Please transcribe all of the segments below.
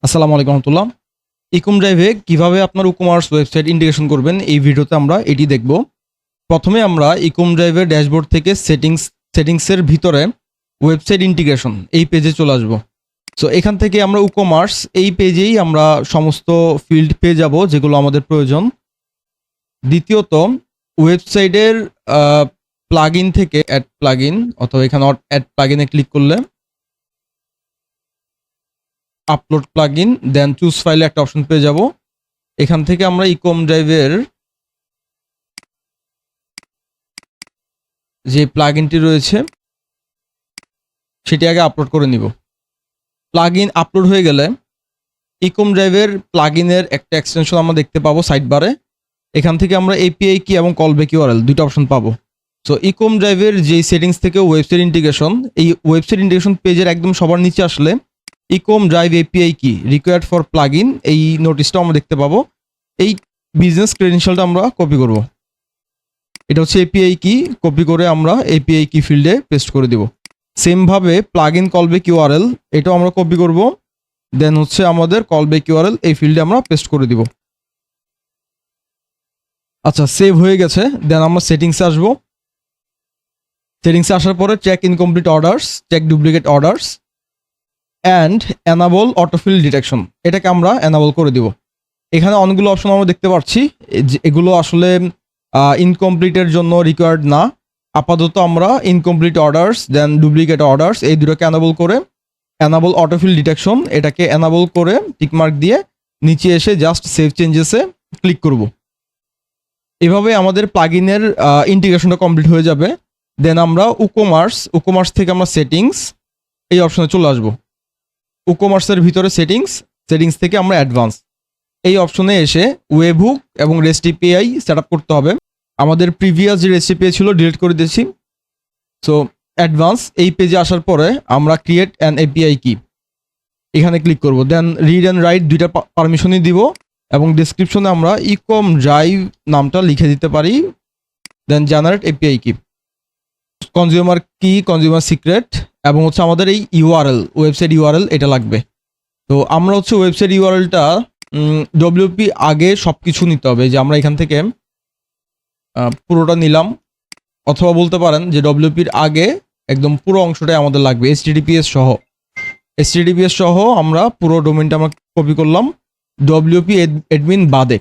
আসসালামু আলাইকুম রহমতুল্লাহ। ইকম ড্রাইভে কিভাবে আপনার ই-কমার্স ওয়েবসাইট ইন্টিগ্রেশন করবেন এই ভিডিওতে আমরা এটি দেখব। প্রথমে আমরা ইকম ড্রাইভের ড্যাশবোর্ড থেকে সেটিংসের ভিতরে ওয়েবসাইট ইন্টিগ্রেশন এই পেজে চলে আসব। সো এখান থেকে আমরা ই-কমার্স এই পেজেই আমরা সমস্ত ফিল্ড পেয়ে যাব যেগুলো আমাদের প্রয়োজন। দ্বিতীয়ত ওয়েবসাইটের প্লাগইন থেকে অ্যাড প্লাগইন অথবা এখানে অ্যাড প্লাগইনে ক্লিক করলে আপলোড প্লাগইন দেন চুজ ফাইলে একটা অপশন পেয়ে যাব। এখান থেকে আমরা ইকম ড্রাইভের যে প্লাগইনটি রয়েছে সেটি আগে আপলোড করে নিব। প্লাগইন আপলোড হয়ে গেলে ইকম ড্রাইভের প্লাগইনের একটা এক্সটেনশন আমরা দেখতে পাবো সাইড বারে। এখান থেকে আমরা এপিআই কি এবং কলব্যাক ইউআরএল দুটো অপশন পাবো। সো ইকম ড্রাইভের যে সেটিংস থেকে ওয়েবসাইট ইন্টিগ্রেশন, এই ওয়েবসাইট ইন্টিগ্রেশন পেজের একদম সবার নিচে আসলে ইকম ড্রাইভ এপিআই কি রিকোয়ার্ড ফর প্লাগইন এই নোটিশটা আমরা দেখতে পাবো। এই বিজনেস ক্রেডেনশিয়ালটা আমরা কপি করব। এটা হচ্ছে এপিআই কি, কপি করে আমরা এপিআই কি ফিল্ডে পেস্ট করে দিব। সেমভাবে প্লাগইন কলব্যাক ইউআরএল এটাও আমরা কপি করব, দেন হচ্ছে আমাদের কলব্যাক ইউআরএল এই ফিল্ডে আমরা পেস্ট করে দিব। আচ্ছা, সেভ হয়ে গেছে। দেন আমরা সেটিংসে আসবো। সেটিংসে আসার পরে check incomplete orders, check duplicate orders and enable autofill detection এটাকে আমরা এনাবল করে দিব। এখানে অনেকগুলো অপশন আমরা দেখতে পাচ্ছি, এগুলো আসলে ইনকমপ্লিটের জন্য রিকোয়ার্ড না। আপাতত আমরা ইনকমপ্লিট অর্ডার্স দেন ডুপ্লিকেট অর্ডার্স এই দুটোকে এনাবল করে এনাবল অটোফিল ডিটেকশন এটাকে এনাবল করে টিকমার্ক দিয়ে নিচে এসে জাস্ট সেভ চেঞ্জেসে ক্লিক করব। এভাবে আমাদের প্লাগইনের ইন্টিগ্রেশনটা কমপ্লিট হয়ে যাবে। দেন আমরা ই-কমার্স থেকে আমরা সেটিংস এই অপশনে চলে আসবো। ই-কমার্সের ভিতরে সেটিংস থেকে আমরা অ্যাডভান্স এই অপশনে এসে ওয়েবহুক এবং রেস্ট এপিআই সেট আপ করতে হবে। আমাদের প্রিভিয়াস যে রেস্ট এপিআই ছিল ডিলিট করে দিয়েছি। সো অ্যাডভান্স এই পেজে আসার পরে আমরা ক্রিয়েট অ্যান এপিআই কি এখানে ক্লিক করব। দেন রিড অ্যান্ড রাইট দুইটা পারমিশনই দিব এবং ডিসক্রিপশনে আমরা ইকম ড্রাইভ নামটা লিখে দিতে পারি। দেন জেনারেট এপিআই কি, কনজিউমার কি, কনজিউমার সিক্রেট এবং হচ্ছে আমাদের এই ইউআরএল ওয়েবসাইট ইউআরএল এটা লাগবে। তো আমরা হচ্ছে ওয়েবসাইট ইউআরএলটা ডব্লিউপি আগে সব কিছু নিতে হবে, যে আমরা এখান থেকে পুরোটা নিলাম, অথবা বলতে পারেন যে ডব্লিউপির আগে একদম পুরো অংশটাই আমাদের লাগবে এইচটিটিপিএস সহ আমরা পুরো ডোমেনটা আমরা কপি করলাম ডব্লিউপি অ্যাডমিন বাদে।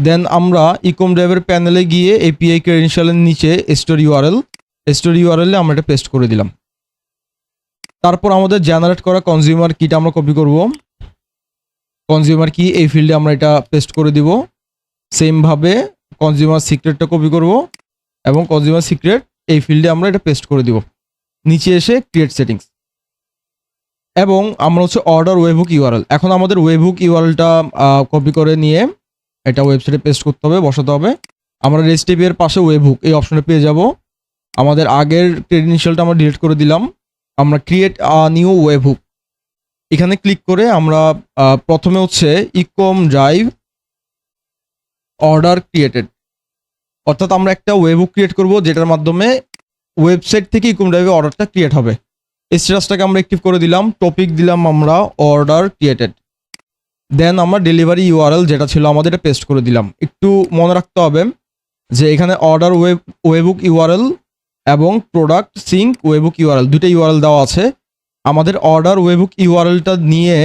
দেন আমরা ইকম ড্রাইভের প্যানেলে গিয়ে এপিআই ক্রেডেনশিয়ালের নিচে স্টোর ইউআরএল আমরা এটা পেস্ট করে দিলাম। তারপর আমাদের জেনারেট করা কনজিউমার কিটা আমরা কপি করব। কনজিউমার কি এই ফিল্ডে আমরা এটা পেস্ট করে দিব। সেমভাবে কনজিউমার সিক্রেটটা কপি করব এবং কনজিউমার সিক্রেট এই ফিল্ডে আমরা এটা পেস্ট করে দিব। নিচে এসে ক্রিয়েট সেটিংস এবং আমরা হচ্ছে অর্ডার ওয়েবহুক ইউআরএল, এখন আমাদের ওয়েবহুক ইউআরএলটা কপি করে নিয়ে এটা ওয়েবসাইটে পেস্ট করতে হবে, বসাতে হবে। আমরা রেস্ট এপিআই এর পাশে ওয়েবহুক এই অপশনে পেয়ে যাব। আমাদের আগের ক্রেডেনশিয়ালটা আমরা ডিলিট করে দিলাম। আমরা ক্রিয়েট নিউ ওয়েবহুক এখানে ক্লিক করে আমরা প্রথমে হচ্ছে ইকম ড্রাইভ অর্ডার ক্রিয়েটেড, অর্থাৎ আমরা একটা ওয়েবহুক ক্রিয়েট করব যেটার মাধ্যমে ওয়েবসাইট থেকে ইকম ড্রাইভে অর্ডারটা ক্রিয়েট হবে। স্ট্যাটাসটাকে আমরা অ্যাক্টিভ করে দিলাম, টপিক দিলাম আমরা অর্ডার ক্রিয়েটেড। দেন আমরা ডেলিভারি ইউআরএল যেটা ছিল আমাদের এটা পেস্ট করে দিলাম। একটু মনে রাখতে হবে যে এখানে অর্ডার ওয়েবহুক ইউআরএল এবং প্রোডাক্ট সিঙ্ক ওয়েবহুক ইউআরএল দুটো ইউআরএল দেওয়া আছে। আমাদের অর্ডার ওয়েবহুক ইউআরএলটা নিয়ে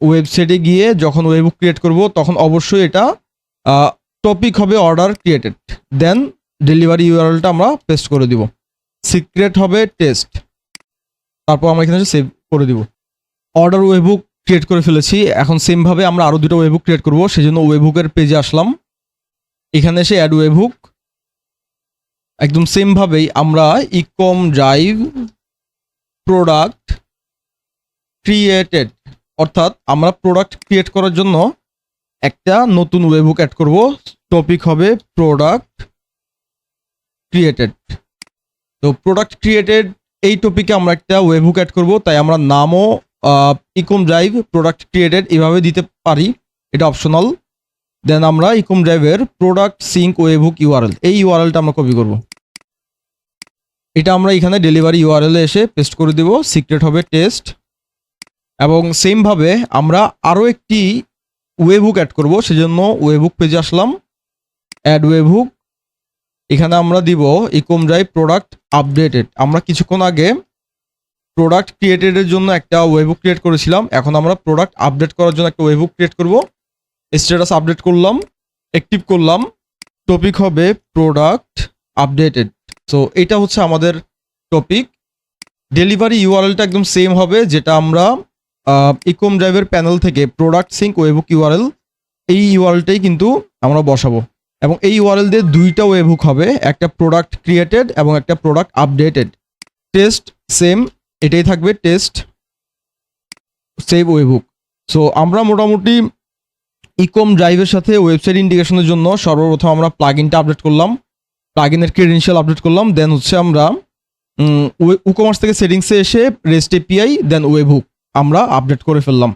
ওয়েবসাইটে গিয়ে যখন ওয়েবহুক ক্রিয়েট করব তখন অবশ্যই এটা টপিক হবে অর্ডার ক্রিয়েটেড। দেন ডেলিভারি ইউআরএলটা আমরা পেস্ট করে দিব। সিক্রেট হবে টেস্ট, তারপর আমরা এখানে সেভ করে দিব। অর্ডার ওয়েবহুক ক্রিয়েট করে ফেলেছি। এখন সেমভাবে আমরা আরও দুটো ওয়েবহুক ক্রিয়েট করব, সেই জন্য ওয়েবহুকের পেজে আসলাম। এখানে এসে অ্যাড ওয়েবহুক, একদম সেমভাবেই আমরা ইকম ড্রাইভ প্রোডাক্ট ক্রিয়েটেড, অর্থাৎ আমরা প্রোডাক্ট ক্রিয়েট করার জন্য একটা নতুন ওয়েবহুক অ্যাড করব। টপিক হবে প্রোডাক্ট ক্রিয়েটেড। তো প্রোডাক্ট ক্রিয়েটেড এই টপিকে আমরা একটা ওয়েবহুক অ্যাড করব, তাই আমরা নামও ইকম ড্রাইভ প্রোডাক্ট ক্রিয়েটেড এভাবে দিতে পারি, এটা অপশনাল। দেন আমরা ইকম ড্রাইভের প্রোডাক্ট সিঙ্ক ওয়েবহুক ইউআরএল এই ইউআরএলটা আমরা কপি করব। এটা আমরা এখানে ডেলিভারি ইউআরএল এ এসে পেস্ট করে দিব। সিক্রেট হবে টেস্ট এবং সেমভাবে আমরা আরও একটি ওয়েবহুক অ্যাড করব, সেজন্য ওয়েবহুক পেজে আসলাম, অ্যাড ওয়েবহুক। এখানে আমরা দিব ইকম ড্রাইভ প্রোডাক্ট আপডেটেড। আমরা কিছুক্ষণ আগে প্রোডাক্ট ক্রিয়েটেডের জন্য একটা ওয়েবহুক ক্রিয়েট করেছিলাম, এখন আমরা প্রোডাক্ট আপডেট করার জন্য একটা ওয়েবহুক ক্রিয়েট করব। স্ট্যাটাস আপডেট করলাম, অ্যাক্টিভ করলাম, টপিক হবে প্রোডাক্ট আপডেটেড। সো এটা হচ্ছে আমাদের টপিক। ডেলিভারি ইউআরএলটা একদম সেম হবে, যেটা আমরা ইকম ড্রাইভের প্যানেল থেকে প্রোডাক্ট সিঙ্ক ওয়েবহুক ইউআরএল, এই ইউআরএলটাই কিন্তু আমরা বসাবো। এবং এই ইউআরএল দিয়ে দুইটা ওয়েবহুক হবে, একটা প্রোডাক্ট ক্রিয়েটেড এবং একটা প্রোডাক্ট আপডেটেড। টেস্ট সেম, এটাই থাকবে, টেস্ট সেভ ওয়েবহুক। সো আমরা মোটামুটি ইকম ড্রাইভের সাথে ওয়েবসাইট ইন্টিগ্রেশনের জন্য সর্বপ্রথম আমরা প্লাগইনটা আপডেট করলাম, প্লাগইনের ক্রেডেনশিয়াল আপডেট করলাম, দেন হচ্ছে আমরা উকমার্স থেকে সেটিংসে এসে রেস্ট এপিআই দেন ওয়েবহুক আমরা আপডেট করে ফেললাম,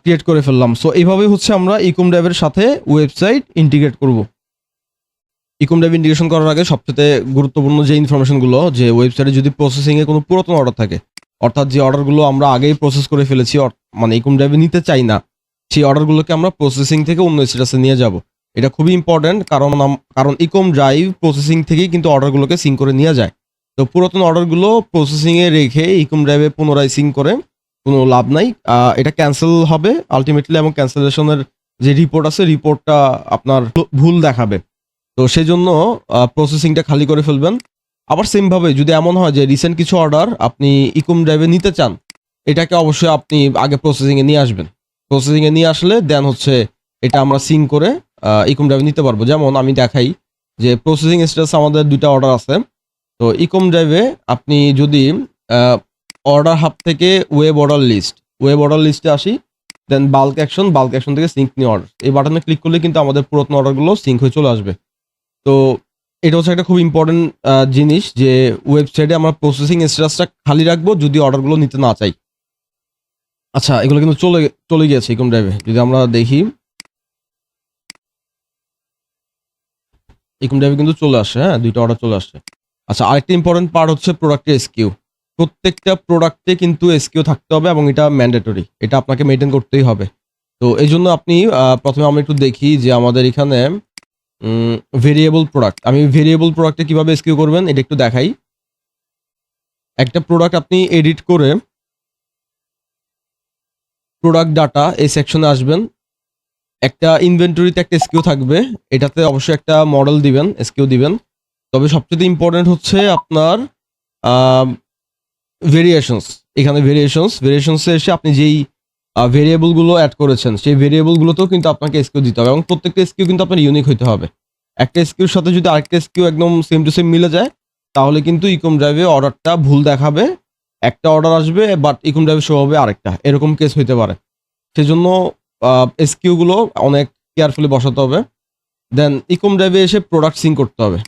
ক্রিয়েট করে ফেললাম। সো এইভাবেই হচ্ছে আমরা ইকম ড্রাইভের সাথে ওয়েবসাইট ইন্টিগ্রেট করব। ইকম ড্রাইভ ইন্টিগ্রেশন করার আগে সবচেয়ে গুরুত্বপূর্ণ যে ইনফরমেশনগুলো, যে ওয়েবসাইটে যদি প্রসেসিংয়ে কোনো পুরাতন অর্ডার থাকে, অর্থাৎ যে অর্ডারগুলো আমরা আগেই প্রসেস করে ফেলেছি, মানে ইকম ড্রাইভে নিতে চাই না, সেই অর্ডারগুলোকে আমরা প্রসেসিং থেকে অন্য স্ট্যাটাসে নিয়ে যাব। এটা খুবই ইম্পর্ট্যান্ট, কারণ ইকম ড্রাইভ প্রসেসিং থেকেই কিন্তু অর্ডারগুলোকে সিঙ্ক করে নিয়ে যায়। তো পুরাতন অর্ডারগুলো প্রসেসিংয়ে রেখে ইকম ড্রাইভে পুনরায় সিঙ্ক করে কোনো লাভ নাই, এটা ক্যান্সেল হবে আলটিমেটলি, এবং ক্যান্সেলেশনের যে রিপোর্ট আছে, রিপোর্টটা আপনার ভুল দেখাবে। তো সেই জন্য প্রসেসিংটা খালি করে ফেলবেন। আবার সেমভাবে যদি এমন হয় যে রিসেন্ট কিছু অর্ডার আপনি ইকম ড্রাইভে নিতে চান, এটাকে অবশ্যই আপনি আগে প্রসেসিংয়ে নিয়ে আসবেন। প্রসেসিংয়ে নিয়ে আসলে দেন হচ্ছে এটা আমরা সিঙ্ক করে ইকম ড্রাইভে নিতে পারবো। যেমন আমি দেখাই যে প্রসেসিং স্ট্যাটাস আমাদের দুইটা অর্ডার আছে। তো ইকম ড্রাইভে আপনি যদি অর্ডার হাব থেকে ওয়েব অর্ডার লিস্টে আসি, দেন বাল্ক অ্যাকশন থেকে সিঙ্ক নিউ অর্ডার, এই বাটনে ক্লিক করলে কিন্তু আমাদের পুরাতন অর্ডারগুলো সিঙ্ক হয়ে চলে আসবে। তো এটা হচ্ছে একটা খুব ইম্পর্টেন্ট জিনিস, যে ওয়েবসাইটে আমরা প্রসেসিং স্ট্যাটাসটা খালি রাখবো যদি অর্ডারগুলো নিতে না চাই। আচ্ছা, এগুলো কিন্তু চলে গিয়েছে ইকম ড্রাইভে। যদি আমরা দেখি, ইকম ড্রাইভে কিন্তু চলে আসে, হ্যাঁ, দুইটা অর্ডার চলে আসছে। আচ্ছা, আরেকটা ইম্পর্টেন্ট পার্ট হচ্ছে প্রোডাক্টের এসকিউ। প্রত্যেকটা প্রোডাক্টে কিন্তু এসকিউ থাকতে হবে এবং এটা ম্যান্ডেটরি, এটা আপনাকে মেনটেন করতেই হবে। তো এই জন্য আপনি প্রথমে আমরা একটু দেখি যে আমাদের এখানে ভেরিয়েবল প্রোডাক্ট, আমি ভেরিয়েবল প্রোডাক্টে কিভাবে এসকিউ করবেন এটা একটু দেখাই। একটা প্রোডাক্ট আপনি এডিট করে প্রোডাক্ট ডাটা এই সেকশনে আসবেন, একটা ইনভেন্টরিতে একটা এসকিউ থাকবে, এটাতে অবশ্যই একটা মডেল দিবেন, এসকিউ দিবেন। তবে সবচেয়ে ইম্পর্টেন্ট হচ্ছে আপনার ভেরিয়েশনস। এখানে ভেরিয়েশনসে এসে আপনি যেই ভেরিয়েবলগুলো অ্যাড করেছেন সেই ভেরিয়েবলগুলোতেও কিন্তু আপনাকে এসকিউ দিতে হবে, এবং প্রত্যেকটা এসকিউ কিন্তু আপনার ইউনিক হতে হবে। একটা এসকিউর সাথে যদি আরেকটা এসকিউ একদম সেম টু সেম মিলে যায়, তাহলে কিন্তু ইকম ড্রাইভে অর্ডারটা ভুল দেখাবে, একটা অর্ডার আসবে বাট ইকম ড্রাইভে শো হবে আরেকটা, এরকম কেস হইতে পারে। সেজন্য এসকিউগুলো অনেক কেয়ারফুলি বসাতে হবে। দেন ইকম ড্রাইভে এসে প্রোডাক্ট সিঙ্ক করতে হবে।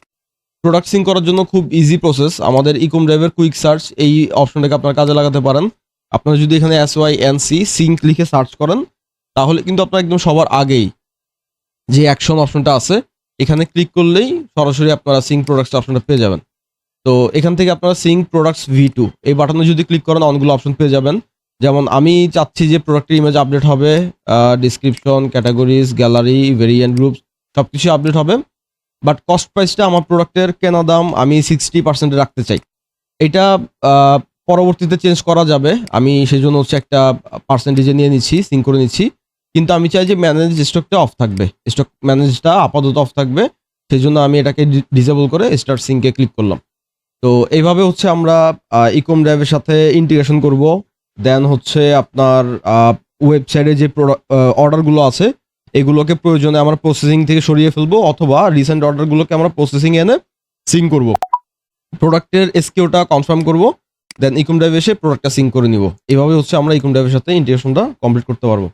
প্রোডাক্ট সিঙ্ক করার জন্য খুব ইজি প্রসেস, আমাদের ইকম ড্রাইভের কুইক সার্চ এই অপশনটাকে আপনার কাজে লাগাতে পারেন। আপনারা যদি এখানে SYNC সিঙ্ক লিখে সার্চ করেন, তাহলে কিন্তু আপনার একদম সবার আগেই যে অ্যাকশন অপশনটা আছে, এখানে ক্লিক করলেই সরাসরি আপনারা সিঙ্ক প্রোডাক্টস অপশনটা পেয়ে যাবেন। তো এখান থেকে আপনারা সিঙ্ক প্রোডাক্টস V2 এই বাটনে যদি ক্লিক করেন, অনেকগুলো অপশন পেয়ে যাবেন। যেমন আমি চাচ্ছি যে প্রোডাক্টের ইমেজ আপডেট হবে, description, categories, gallery, variant groups সবকিছু আপডেট হবে। বাট কস্ট প্রাইসটা আমার প্রোডাক্টের কেনা দাম আমি 60% রাখতে চাই। এটা পরবর্তীতে চেঞ্জ করা যাবে, আমি সেই জন্য হচ্ছে একটা পার্সেন্টেজে নিয়ে নিচ্ছি, সিঙ্ক করে নিচ্ছি। কিন্তু আমি চাই যে ম্যানেজ স্টকটা অফ থাকবে, স্টক ম্যানেজটা আপাতত অফ থাকবে, সেই জন্য আমি এটাকে ডিসেবল করে স্টার্ট সিঙ্কে ক্লিক করলাম। তো এইভাবে হচ্ছে আমরা ইকম ড্রাইভের সাথে ইন্টিগ্রেশন করব। দেন হচ্ছে আপনার ওয়েবসাইটে যে অর্ডারগুলো আছে এগুলোকে প্রয়োজনে আমরা প্রসেসিং থেকে সরিয়ে ফেলবো, অথবা রিসেন্ট অর্ডারগুলোকে আমরা প্রসেসিং এনে সিঙ্ক করব, প্রোডাক্টের এসকিউটা কনফার্ম করব, দেন ইকম ড্রাইভ এসে প্রোডাক্টটা সিঙ্ক করে নিব। এভাবে হচ্ছে আমরা ইকম ড্রাইভের সাথে ইন্টিগ্রেশনটা কমপ্লিট করতে পারবো।